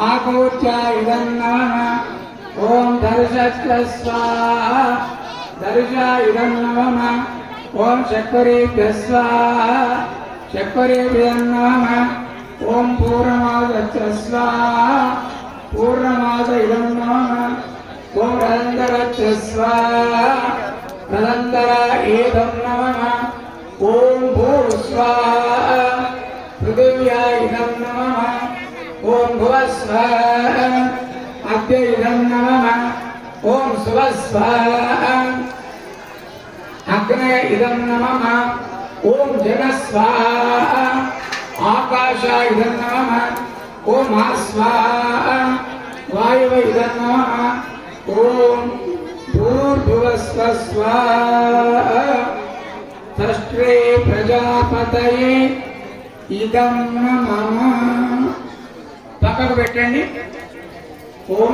आकूर्चा इदं नमः ओम दर्शश्च स्वाहा दर्शा इदं नमः ओम शक्करेभ्यः स्वाहा शक्करेभ्यः नमः ओम पूर्णमादश्च स्वाहा पूर्णमाद इदं नमः ओम रदन्दरश्च स्वाहा रदन्दर इदं नमः ओम भूस्वाहा पृथिव्या इदं नमः ओम भुवस्वाहा अद्य इदं नमः ओम सुवस्वाहा अग्नय इदं नमः ओम जनस्वाहा आकाशा इदं नमः ओम आस्वाहा वायव इदं नमः ओम भूर्भुवस्वः स्वाहा षष्ठे प्रजापतये इदं नमः पక్కకు పెట్టండి। ఓం